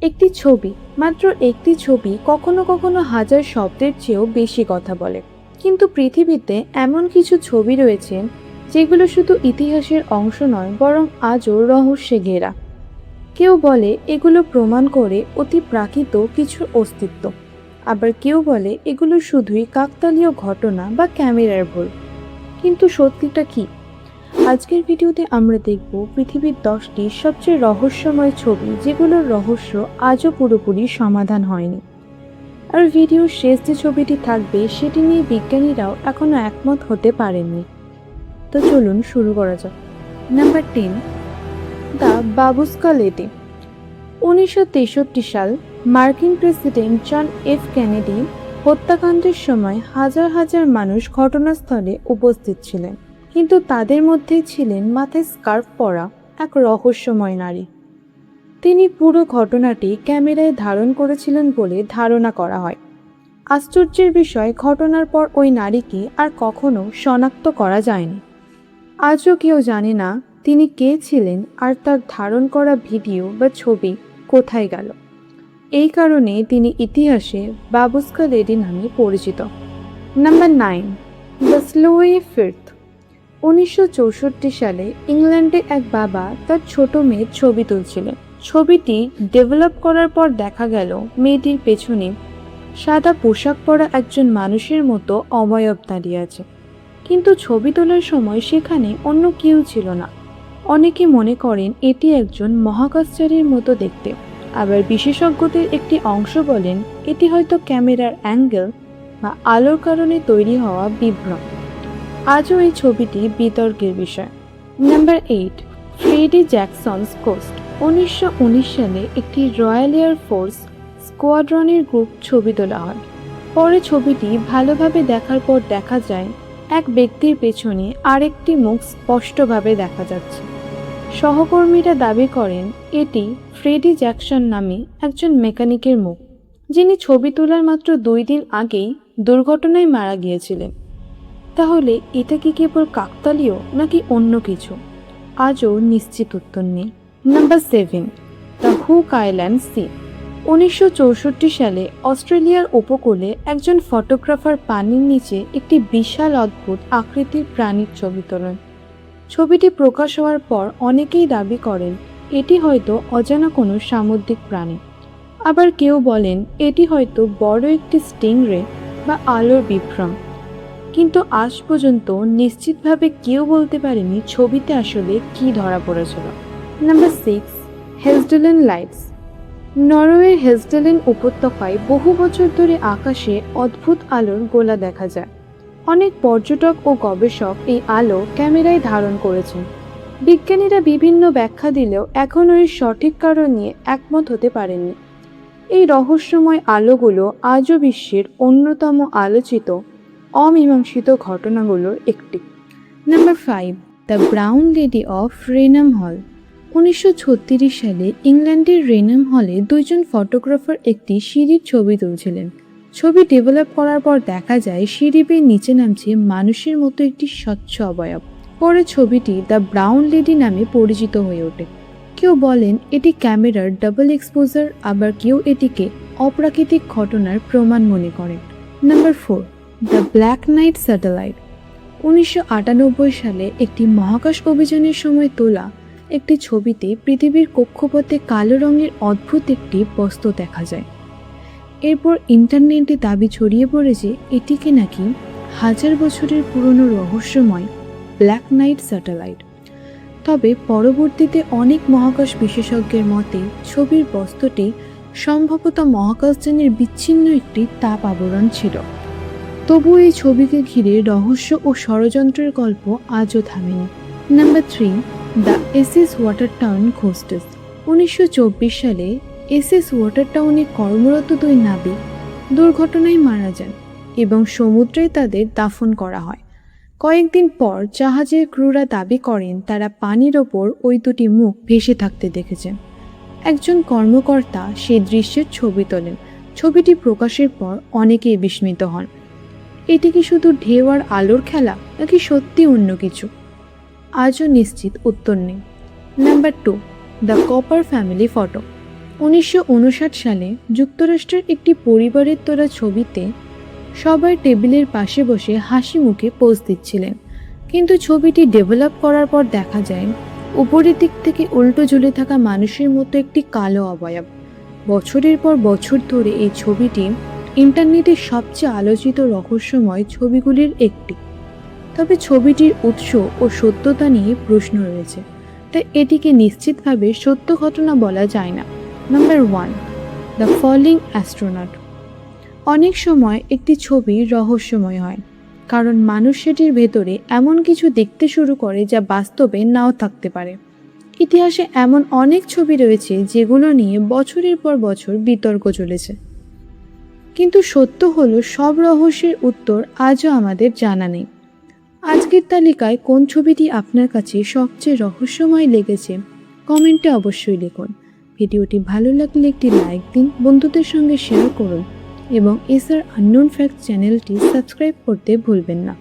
একটি ছবি, মাত্র একটি ছবি কখনো কখনো হাজার শব্দের চেয়েও বেশি কথা বলে। কিন্তু পৃথিবীতে এমন কিছু ছবি রয়েছে যেগুলো শুধু ইতিহাসের অংশ নয়, বরং আজও রহস্যে ঘেরা। কেউ বলে এগুলো প্রমাণ করে অতি প্রাকৃত কিছুর অস্তিত্ব, আবার কেউ বলে এগুলো শুধুই কাকতালীয় ঘটনা বা ক্যামেরার ভুল। কিন্তু সত্যিটা কি? আজকের ভিডিওতে আমরা দেখব পৃথিবীর 10টি সবচেয়ে রহস্যময় ছবি যেগুলোর রহস্য আজও পুরোপুরি সমাধান হয়নি। আর ভিডিওর শেষ যে ছবিটি থাকবে সেটি নিয়ে বিজ্ঞানীরাও এখনো একমত হতে পারেননি। তো চলুন শুরু করা যাক। Number 10, the বাবুস্কা lady. 1963 সাল মার্কিন প্রেসিডেন্ট জন এফ কেনেডি হত্যাকাণ্ডের সময় হাজার হাজার মানুষ ঘটনাস্থলে উপস্থিত ছিলেন, কিন্তু তাদের মধ্যেই ছিলেন মাথায় স্কার্ফ পরা এক রহস্যময় নারী। তিনি পুরো ঘটনাটি ক্যামেরায় ধারণ করেছিলেন বলে ধারণা করা হয়। আশ্চর্যের বিষয়, ঘটনার পর ওই নারীকে আর কখনো শনাক্ত করা যায়নি। আজও কেউ জানে না তিনি কে ছিলেন আর তার ধারণ করা ভিডিও বা ছবি কোথায় গেল। এই কারণে তিনি ইতিহাসে বাবুস্কা লেডি নামে পরিচিত। Number 9, the স্লোয়ে fifth. 1964 সালে ইংল্যান্ডে এক বাবা তার ছোট মেয়ের ছবি তুলছিলেন। ছবিটি ডেভেলপ করার পর দেখা গেল মেয়েটির পেছনে সাদা পোশাক পরা একজন মানুষের মতো অবয়ব দাঁড়িয়ে আছে, কিন্তু ছবি তোলার সময় সেখানে অন্য কেউ ছিল না। অনেকে মনে করেন এটি একজন মহাকাশচারীর মতো দেখতে, আবার বিশেষজ্ঞদের একটি অংশ বলেন এটি হয়তো ক্যামেরার অ্যাঙ্গেল বা আলোর কারণে তৈরি হওয়া বিভ্রম। আজও এই ছবিটি বিতর্কের বিষয়। Number 8, Freddie জ্যাকসনস coast. 1919 সালে একটি রয়্যাল এয়ার ফোর্স স্কোয়াড্রনের গ্রুপ ছবি তোলা হয়। পরে ছবিটি ভালোভাবে দেখার পর দেখা যায় এক ব্যক্তির পেছনে আরেকটি মুখ স্পষ্টভাবে দেখা যাচ্ছে। সহকর্মীরা দাবি করেন এটি ফ্রেডি জ্যাকসন নামে একজন মেকানিকের মুখ, যিনি ছবি তোলার মাত্র 2 দিন আগেই দুর্ঘটনায় মারা গিয়েছিলেন। তাহলে এটা কি কেবল কাকতালীয় নাকি অন্য কিছু? আজও নিশ্চিত উত্তর নেই। Number 7, the Hook Island sea. 1964 সালে অস্ট্রেলিয়ার উপকূলে একজন ফটোগ্রাফার পানির নিচে একটি বিশাল অদ্ভুত আকৃতির প্রাণীর ছবি তোলেন। ছবিটি প্রকাশ হওয়ার পর অনেকেই দাবি করেন এটি হয়তো অজানা কোনো সামুদ্রিক প্রাণী, আবার কেউ বলেন এটি হয়তো বড় একটি স্টিংরে বা আলোর বিভ্রম। কিন্তু আজ পর্যন্ত নিশ্চিতভাবে কেউ বলতে পারেনি ছবিতে আসলে কী ধরা পড়েছিল। Number 6, Hessdalen lights. নরওয়ের হেসডেলেন উপত্যকায় বহু বছর ধরে আকাশে অদ্ভুত আলোর গোলা দেখা যায়। অনেক পর্যটক ও গবেষক এই আলো ক্যামেরায় ধারণ করেছেন। বিজ্ঞানীরা বিভিন্ন ব্যাখ্যা দিলেও এখনও এর সঠিক কারণ নিয়ে একমত হতে পারেননি। এই রহস্যময় আলোগুলো আজও বিশ্বের অন্যতম আলোচিত অমীমাংসিত ঘটনাগুলোর একটি। Number 5, the brown lady of Raynham Hall. 1936 সালে ইংল্যান্ডের রেনাম হলে 2 জন ফটোগ্রাফার একটি সিঁড়ির ছবি তুলছিলেন। ছবি ডেভেলপ করার পর দেখা যায় সিঁড়ি বেয়ে নিচে নামছে মানুষের মতো একটি স্বচ্ছ অবয়ব। পরে ছবিটি দ্য ব্রাউন লেডি নামে পরিচিত হয়ে ওঠে। কেউ বলেন এটি ক্যামেরার ডাবল এক্সপোজার, আবার কেউ এটিকে অপ্রাকৃতিক ঘটনার প্রমাণ মনে করেন। Number 4, the black night satellite. 1998 সালে একটি মহাকাশ অভিযানের সময় তোলা একটি ছবিতে পৃথিবীর কক্ষপথে কালো রঙের অদ্ভুত একটি বস্তু দেখা যায়। এরপর ইন্টারনেটে দাবি ছড়িয়ে পড়ে যে এটিকে নাকি 1000 বছরের পুরনো রহস্যময় ব্ল্যাক নাইট স্যাটেলাইট। তবে পরবর্তীতে অনেক মহাকাশ বিশেষজ্ঞের মতে ছবির বস্তুটি সম্ভবত মহাকাশযানের বিচ্ছিন্ন একটি তাপ আবরণ ছিল। তবুও এই ছবিকে ঘিরে রহস্য ও ষড়যন্ত্রের গল্প আজও থামেনি। Number 3, the SS Watertown ghosts. 1924 সালে এসএস ওয়াটারটাউনে কর্মরত 2 নাবিক দুর্ঘটনায় মারা যান এবং সমুদ্রে তাদের দাফন করা হয়। কয়েকদিন পর জাহাজের ক্রুরা দাবি করেন তারা পানির ওপর ওই 2টি মুখ ভেসে থাকতে দেখেছেন। একজন কর্মকর্তা সেই দৃশ্যের ছবি তোলেন। ছবিটি প্রকাশের পর অনেকেই বিস্মিত হন। এটি কি শুধু ঢেউ আর আলোর খেলা নাকি সত্যি অন্য কিছু? আজও নিশ্চিত উত্তর নেই। Number 2, the copper family photo. 1959 সালে যুক্তরাষ্ট্রের একটি পরিবারের তোলা ছবিতে সবাই টেবিলের পাশে বসে হাসি মুখে পোজ দিচ্ছিলেন, কিন্তু ছবিটি ডেভেলপ করার পর দেখা যায় উপরের দিক থেকে উল্টো ঝুলে থাকা মানুষের মতো একটি কালো অবয়ব। বছরের পর বছর ধরে এই ছবিটি ইন্টারনেটের সবচেয়ে আলোচিত রহস্যময় ছবিগুলির একটি। তবে ছবিটির উৎস ও সত্যতা নিয়ে প্রশ্ন রয়েছে, তাই এটিকে নিশ্চিতভাবে সত্য ঘটনা বলা যায় না। Number 1, the falling astronaut. অনেক সময় একটি ছবি রহস্যময় হয় কারণ মানুষ সেটির ভেতরে এমন কিছু দেখতে শুরু করে যা বাস্তবে নাও থাকতে পারে। ইতিহাসে এমন অনেক ছবি রয়েছে যেগুলো নিয়ে বছরের পর বছর বিতর্ক চলেছে, কিন্তু সত্য হলো সব রহস্যের উত্তর আজও আমাদের জানা নেই। আজকের তালিকায় কোন ছবিটি আপনার কাছে সবচেয়ে রহস্যময় লেগেছে কমেন্টে অবশ্যই লিখুন। ভিডিওটি ভালো লাগলে একটি লাইক দিন, বন্ধুদের সঙ্গে শেয়ার করুন এবং এসআর আননোন ফ্যাক্টস চ্যানেলটি সাবস্ক্রাইব করতে ভুলবেন না।